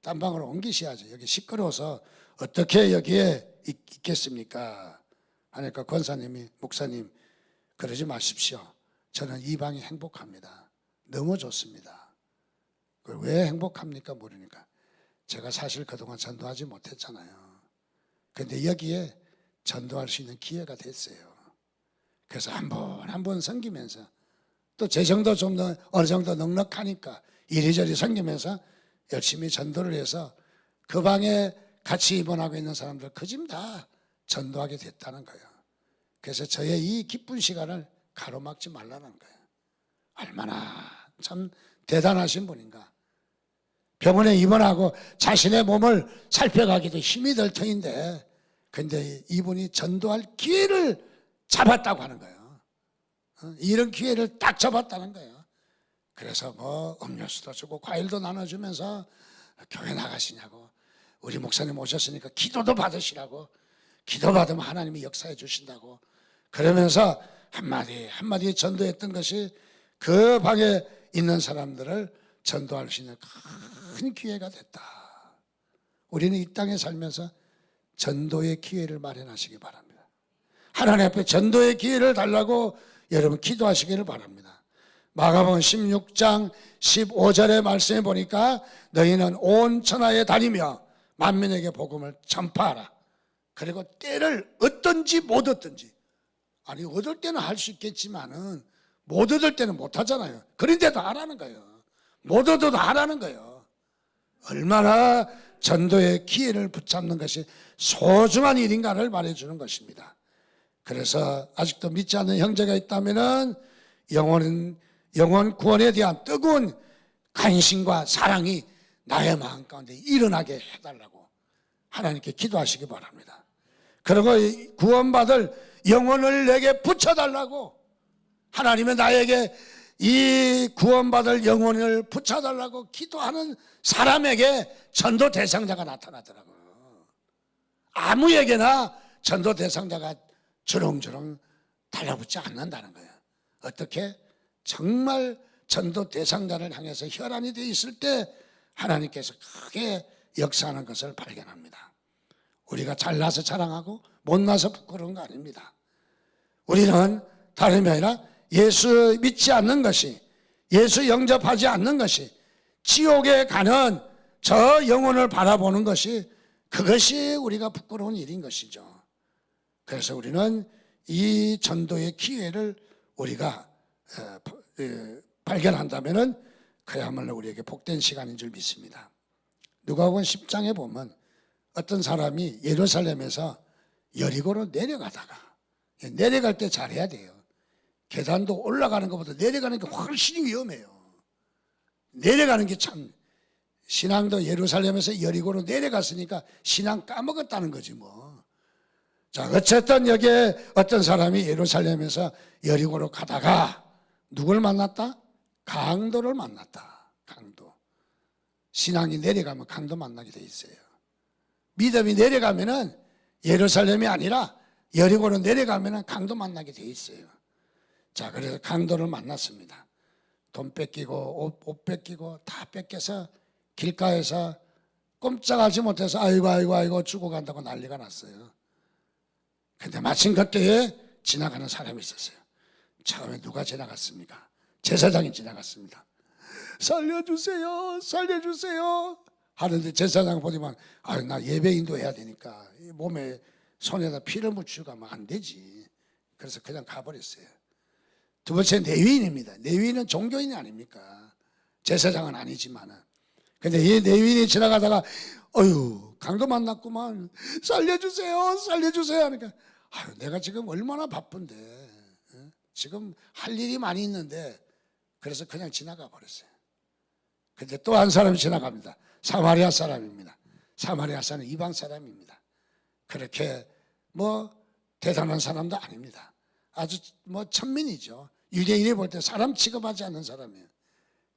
딴 방으로 옮기셔야죠. 여기 시끄러워서 어떻게 여기에 있겠습니까? 하니까 권사님이, 목사님 그러지 마십시오. 저는 이 방이 행복합니다. 너무 좋습니다. 왜 행복합니까? 모르니까 제가 사실 그동안 전도하지 못했잖아요. 그런데 여기에 전도할 수 있는 기회가 됐어요. 그래서 한 번 섬기면서 또 재정도 좀 어느 정도 넉넉하니까 이리저리 섬기면서 열심히 전도를 해서 그 방에 같이 입원하고 있는 사람들 그 집 다 전도하게 됐다는 거예요. 그래서 저의 이 기쁜 시간을 가로막지 말라는 거예요. 얼마나 참 대단하신 분인가. 병원에 입원하고 자신의 몸을 살펴가기도 힘이 들 터인데, 근데 이분이 전도할 기회를 잡았다고 하는 거예요. 이런 기회를 딱 잡았다는 거예요. 그래서 뭐 음료수도 주고 과일도 나눠주면서 교회 나가시냐고, 우리 목사님 오셨으니까 기도도 받으시라고, 기도 받으면 하나님이 역사해 주신다고 그러면서 한마디 전도했던 것이 그 방에 있는 사람들을 전도할 수 있는 큰 기회가 됐다. 우리는 이 땅에 살면서 전도의 기회를 마련하시기 바랍니다. 하나님 앞에 전도의 기회를 달라고 여러분 기도하시기를 바랍니다. 마가복음 16장 15절의 말씀에 보니까 너희는 온 천하에 다니며 만민에게 복음을 전파하라. 그리고 때를 얻든지 못 얻든지, 아니 얻을 때는 할 수 있겠지만은 못 얻을 때는 못 하잖아요. 그런데도 하라는 거예요. 못 얻어도 하라는 거예요. 얼마나 전도의 기회를 붙잡는 것이 소중한 일인가를 말해주는 것입니다. 그래서 아직도 믿지 않는 형제가 있다면은 영혼 구원에 대한 뜨거운 관심과 사랑이 나의 마음 가운데 일어나게 해달라고 하나님께 기도하시기 바랍니다. 그리고 구원받을 영혼을 내게 붙여달라고, 하나님은 나에게 이 구원받을 영혼을 붙여달라고 기도하는 사람에게 전도 대상자가 나타나더라고요. 아무에게나 전도 대상자가 주렁주렁 달라붙지 않는다는 거예요. 어떻게? 정말 전도 대상자를 향해서 혈안이 되어 있을 때 하나님께서 크게 역사하는 것을 발견합니다. 우리가 잘나서 자랑하고 못나서 부끄러운 거 아닙니다. 우리는 다름이 아니라 예수 믿지 않는 것이, 예수 영접하지 않는 것이, 지옥에 가는 저 영혼을 바라보는 것이, 그것이 우리가 부끄러운 일인 것이죠. 그래서 우리는 이 전도의 기회를 우리가 발견한다면 그야말로 우리에게 복된 시간인 줄 믿습니다. 누가복음 10장에 보면 어떤 사람이 예루살렘에서 여리고로 내려가다가, 내려갈 때 잘해야 돼요. 계단도 올라가는 것보다 내려가는 게 훨씬 위험해요. 내려가는 게 참, 신앙도 예루살렘에서 여리고로 내려갔으니까 신앙 까먹었다는 거지 뭐. 자, 어쨌든 여기에 어떤 사람이 예루살렘에서 여리고로 가다가 누굴 만났다? 강도를 만났다. 강도. 신앙이 내려가면 강도 만나게 돼 있어요. 믿음이 내려가면은 예루살렘이 아니라 여리고로 내려가면은 강도 만나게 돼 있어요. 자, 그래서 강도를 만났습니다. 돈 뺏기고 옷 뺏기고 다 뺏겨서 길가에서 꼼짝하지 못해서 아이고 죽어간다고 난리가 났어요. 근데 마침 그때에 지나가는 사람이 있었어요. 처음에 누가 지나갔습니까? 제사장이 지나갔습니다. 살려주세요, 살려주세요 하는데 제사장 보지만, 나 예배 인도해야 되니까 몸에 손에다 피를 묻히고 가면 안 되지. 그래서 그냥 가버렸어요. 두 번째 레위인입니다. 레위인은 종교인이 아닙니까? 제사장은 아니지만은. 근데 이 레위인이 지나가다가 강도 만났구만. 살려주세요, 살려주세요 하니까, 내가 지금 얼마나 바쁜데, 지금 할 일이 많이 있는데, 그래서 그냥 지나가 버렸어요. 근데 또 한 사람이 지나갑니다. 사마리아 사람입니다. 사마리아 사람은 이방 사람입니다. 그렇게 대단한 사람도 아닙니다. 아주 천민이죠. 유대인이 볼 때 사람 취급하지 않는 사람이에요.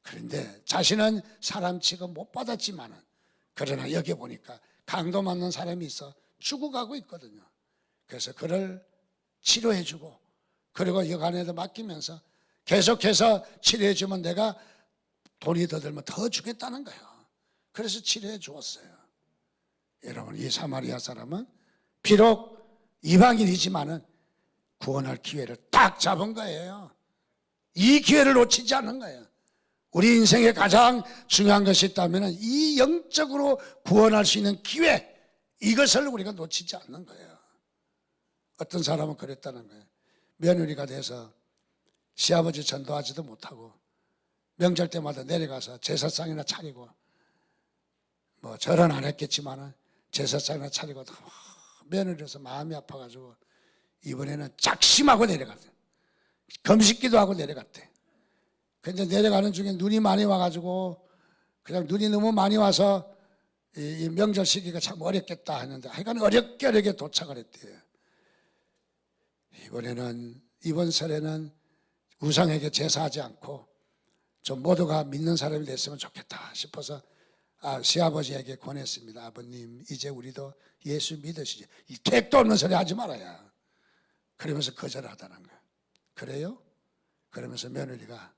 그런데 자신은 사람 취급 못 받았지만은, 그러나 여기 보니까 강도 맞는 사람이 있어 죽어가고 있거든요. 그래서 그를 치료해주고, 그리고 여간에도 맡기면서 계속해서 치료해주면 내가 돈이 더 들면 더 주겠다는 거예요. 그래서 치료해 주었어요. 여러분, 이 사마리아 사람은 비록 이방인이지만은 구원할 기회를 딱 잡은 거예요. 이 기회를 놓치지 않는 거예요. 우리 인생에 가장 중요한 것이 있다면 이 영적으로 구원할 수 있는 기회, 이것을 우리가 놓치지 않는 거예요. 어떤 사람은 그랬다는 거예요. 며느리가 돼서 시아버지 전도하지도 못하고 명절 때마다 내려가서 제사상이나 차리고, 절은 안 했겠지만은 제사상이나 차리고 며느리라서 마음이 아파가지고 이번에는 작심하고 내려갔어요. 금식기도 하고 내려갔대. 근데 내려가는 중에 눈이 많이 와가지고, 그냥 눈이 너무 많이 와서 이 명절 시기가 참 어렵겠다 했는데, 하여간 어렵게 도착을 했대요. 이번 설에는 우상에게 제사하지 않고 좀 모두가 믿는 사람이 됐으면 좋겠다 싶어서 시아버지에게 권했습니다. 아버님, 이제 우리도 예수 믿으시지. 이 택도 없는 소리 하지 말아야. 그러면서 거절하다는 거예요. 그래요? 그러면서 며느리가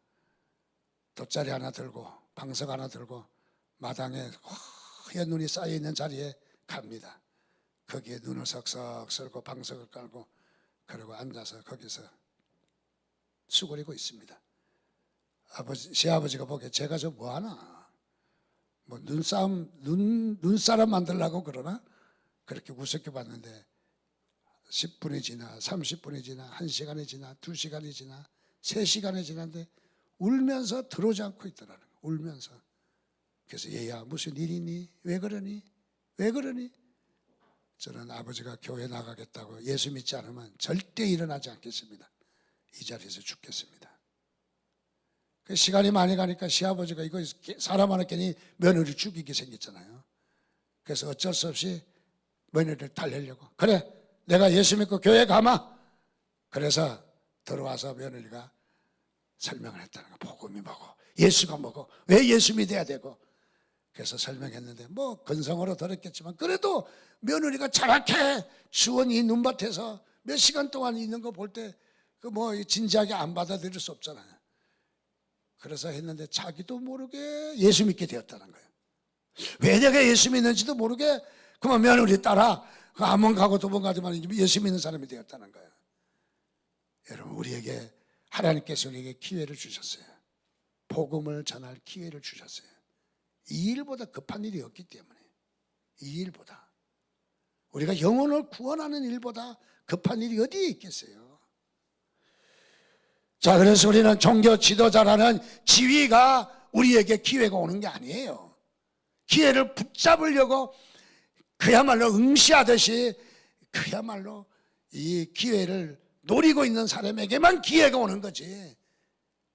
돗자리 하나 들고 방석 하나 들고 마당에 하얀 눈이 쌓여있는 자리에 갑니다. 거기에 눈을 석석 쓸고 방석을 깔고, 그리고 앉아서 거기서 수그리고 있습니다. 시아버지가 보기에 제가 저 뭐하나, 눈사람 만들려고 그러나, 그렇게 우습게 봤는데 10분이 지나 30분이 지나 1시간이 지나 2시간이 지나 3시간이 지났는데 울면서 들어오지 않고 있더라는 거예요. 울면서. 그래서 얘야, 무슨 일이니? 왜 그러니? 왜 그러니? 저는 아버지가 교회 나가겠다고 예수 믿지 않으면 절대 일어나지 않겠습니다. 이 자리에서 죽겠습니다. 그 시간이 많이 가니까 시아버지가 이거 사람 하나 괜히 며느리 죽이게 생겼잖아요. 그래서 어쩔 수 없이 며느리를 달래려고, 그래 내가 예수 믿고 교회 가마. 그래서 들어와서 며느리가 설명을 했다는 거. 복음이 뭐고 예수가 뭐고 왜 예수 믿어야 되고. 그래서 설명했는데 뭐 근성으로 들었겠지만 그래도 며느리가 저렇게 추운 이 눈밭에서 몇 시간 동안 있는 거 볼 때 그 뭐 진지하게 안 받아들일 수 없잖아요. 그래서 했는데 자기도 모르게 예수 믿게 되었다는 거예요. 왜 내가 예수 믿는지도 모르게 그만 며느리 따라 그 한 번 가고 두 번 가지만 예수 믿는 사람이 되었다는 거예요. 여러분, 우리에게 하나님께서 우리에게 기회를 주셨어요. 복음을 전할 기회를 주셨어요. 이 일보다 급한 일이 없기 때문에, 이 일보다, 우리가 영혼을 구원하는 일보다 급한 일이 어디에 있겠어요. 자, 그래서 우리는 종교 지도자라는 지위가 우리에게 기회가 오는 게 아니에요. 기회를 붙잡으려고 그야말로 응시하듯이 그야말로 이 기회를 노리고 있는 사람에게만 기회가 오는 거지,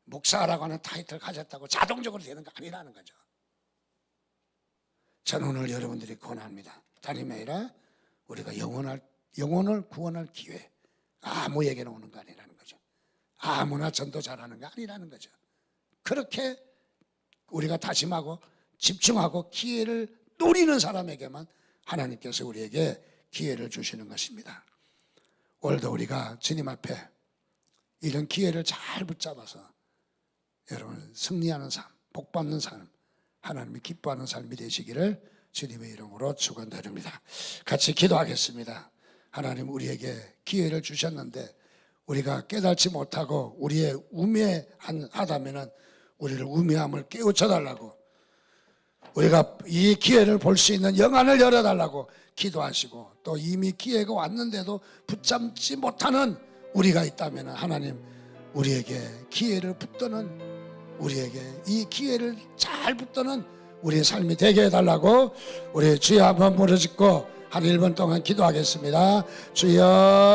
목사라고 하는 타이틀 가졌다고 자동적으로 되는 거 아니라는 거죠. 저는 오늘 여러분들이 권합니다. 다름이 아니라 우리가 영혼을 구원할 기회, 아무에게나 오는 거 아니라는 거죠. 아무나 전도 잘하는 거 아니라는 거죠. 그렇게 우리가 다짐하고 집중하고 기회를 노리는 사람에게만 하나님께서 우리에게 기회를 주시는 것입니다. 오늘도 우리가 주님 앞에 이런 기회를 잘 붙잡아서 여러분 승리하는 삶, 복받는 삶, 하나님이 기뻐하는 삶이 되시기를 주님의 이름으로 축원드립니다. 같이 기도하겠습니다. 하나님, 우리에게 기회를 주셨는데 우리가 깨닫지 못하고 우리의 우매하다면 우리를 우매함을 깨우쳐달라고, 우리가 이 기회를 볼 수 있는 영안을 열어달라고 기도하시고, 또 이미 기회가 왔는데도 붙잡지 못하는 우리가 있다면 하나님, 우리에게 기회를 붙드는, 우리에게 이 기회를 잘 붙드는 우리의 삶이 되게 해달라고 우리 주여 한번 부르짖고 한 1분 동안 기도하겠습니다. 주여.